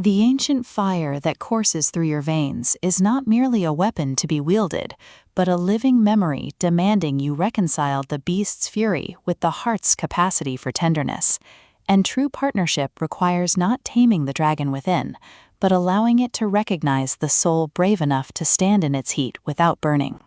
The ancient fire that courses through your veins is not merely a weapon to be wielded, but a living memory demanding you reconcile the beast's fury with the heart's capacity for tenderness. And true partnership requires not taming the dragon within, but allowing it to recognize the soul brave enough to stand in its heat without burning.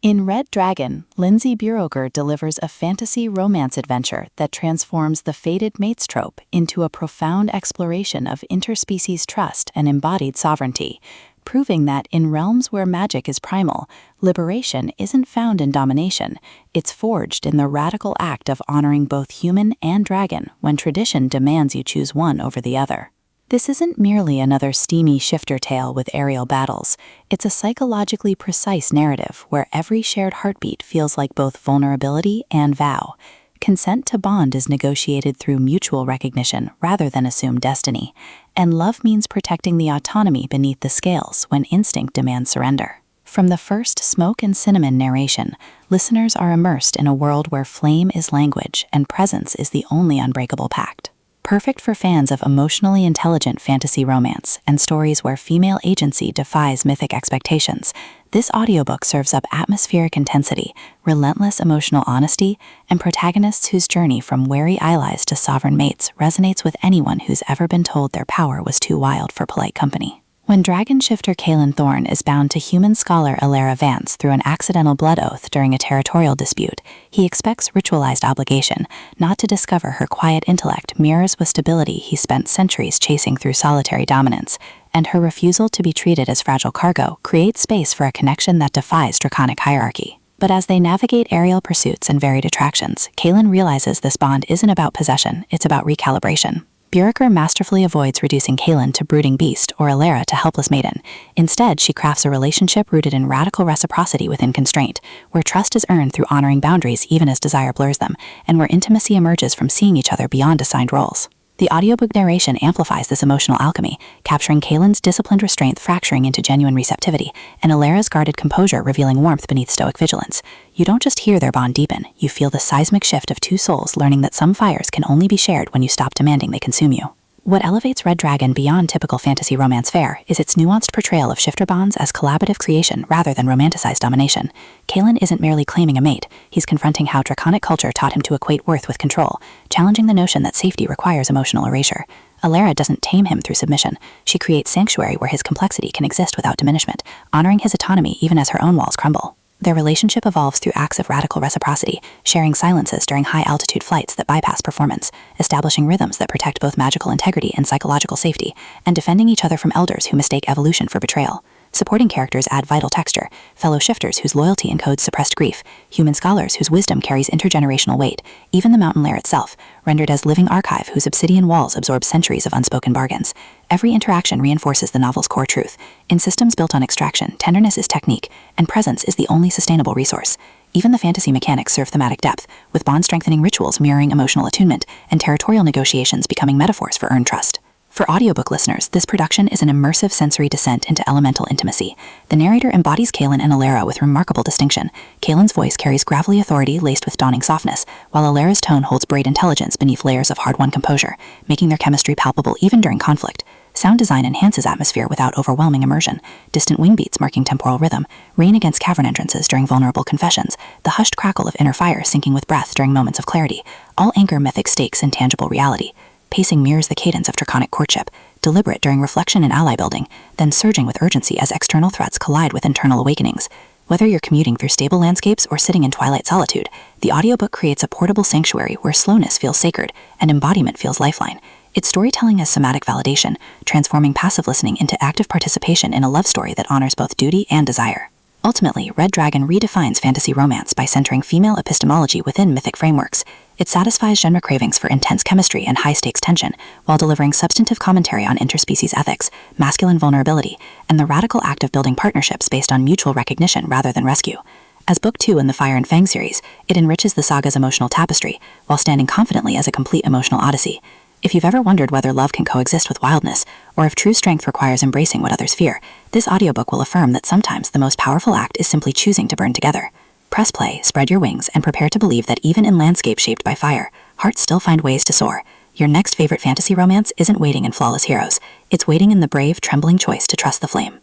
In Red Dragon, Lindsay Buroker delivers a fantasy romance adventure that transforms the fated mates trope into a profound exploration of interspecies trust and embodied sovereignty, proving that in realms where magic is primal, liberation isn't found in domination, it's forged in the radical act of honoring both human and dragon when tradition demands you choose one over the other. This isn't merely another steamy shifter tale with aerial battles. It's a psychologically precise narrative where every shared heartbeat feels like both vulnerability and vow. Consent to bond is negotiated through mutual recognition rather than assumed destiny, and love means protecting the autonomy beneath the scales when instinct demands surrender. From the first smoke and cinnamon narration, listeners are immersed in a world where flame is language and presence is the only unbreakable pact. Perfect for fans of emotionally intelligent fantasy romance and stories where female agency defies mythic expectations, this audiobook serves up atmospheric intensity, relentless emotional honesty, and protagonists whose journey from wary allies to sovereign mates resonates with anyone who's ever been told their power was too wild for polite company. When dragon shifter Kaelin Thorne is bound to human scholar Alara Vance through an accidental blood oath during a territorial dispute, he expects ritualized obligation, not to discover her quiet intellect mirrors with stability he spent centuries chasing through solitary dominance, and her refusal to be treated as fragile cargo creates space for a connection that defies draconic hierarchy. But as they navigate aerial pursuits and varied attractions, Kaelin realizes this bond isn't about possession, it's about recalibration. Buroker masterfully avoids reducing Kaelin to brooding beast or Alara to helpless maiden. Instead, she crafts a relationship rooted in radical reciprocity within constraint, where trust is earned through honoring boundaries even as desire blurs them, and where intimacy emerges from seeing each other beyond assigned roles. The audiobook narration amplifies this emotional alchemy, capturing Kaelin's disciplined restraint fracturing into genuine receptivity, and Alara's guarded composure revealing warmth beneath stoic vigilance. You don't just hear their bond deepen, you feel the seismic shift of two souls learning that some fires can only be shared when you stop demanding they consume you. What elevates Red Dragon beyond typical fantasy romance fare is its nuanced portrayal of shifter bonds as collaborative creation rather than romanticized domination. Kaelin isn't merely claiming a mate, he's confronting how draconic culture taught him to equate worth with control, challenging the notion that safety requires emotional erasure. Alara doesn't tame him through submission, she creates sanctuary where his complexity can exist without diminishment, honoring his autonomy even as her own walls crumble. Their relationship evolves through acts of radical reciprocity, sharing silences during high-altitude flights that bypass performance, establishing rhythms that protect both magical integrity and psychological safety, and defending each other from elders who mistake evolution for betrayal. Supporting characters add vital texture, fellow shifters whose loyalty encodes suppressed grief, human scholars whose wisdom carries intergenerational weight, even the mountain-lair itself, rendered as living archive whose obsidian walls absorb centuries of unspoken bargains. Every interaction reinforces the novel's core truth. In systems built on extraction, tenderness is technique, and presence is the only sustainable resource. Even the fantasy mechanics serve thematic depth, with bond-strengthening rituals mirroring emotional attunement, and territorial negotiations becoming metaphors for earned trust. For audiobook listeners, this production is an immersive sensory descent into elemental intimacy. The narrator embodies Kaelin and Alara with remarkable distinction. Kaelin's voice carries gravelly authority laced with dawning softness, while Alara's tone holds braid intelligence beneath layers of hard-won composure, making their chemistry palpable even during conflict. Sound design enhances atmosphere without overwhelming immersion. Distant wing beats marking temporal rhythm, rain against cavern entrances during vulnerable confessions, the hushed crackle of inner fire syncing with breath during moments of clarity, all anchor mythic stakes in tangible reality. Pacing mirrors the cadence of draconic courtship, deliberate during reflection and ally building, then surging with urgency as external threats collide with internal awakenings. Whether you're commuting through stable landscapes or sitting in twilight solitude, the audiobook creates a portable sanctuary where slowness feels sacred and embodiment feels lifeline. Its storytelling is somatic validation, transforming passive listening into active participation in a love story that honors both duty and desire. Ultimately, Red Dragon redefines fantasy romance by centering female epistemology within mythic frameworks. It satisfies genre cravings for intense chemistry and high-stakes tension, while delivering substantive commentary on interspecies ethics, masculine vulnerability, and the radical act of building partnerships based on mutual recognition rather than rescue. As Book 2 in the Fire and Fang series, it enriches the saga's emotional tapestry, while standing confidently as a complete emotional odyssey. If you've ever wondered whether love can coexist with wildness, or if true strength requires embracing what others fear, this audiobook will affirm that sometimes the most powerful act is simply choosing to burn together. Press play, spread your wings, and prepare to believe that even in landscapes shaped by fire, hearts still find ways to soar. Your next favorite fantasy romance isn't waiting in flawless heroes. It's waiting in the brave, trembling choice to trust the flame.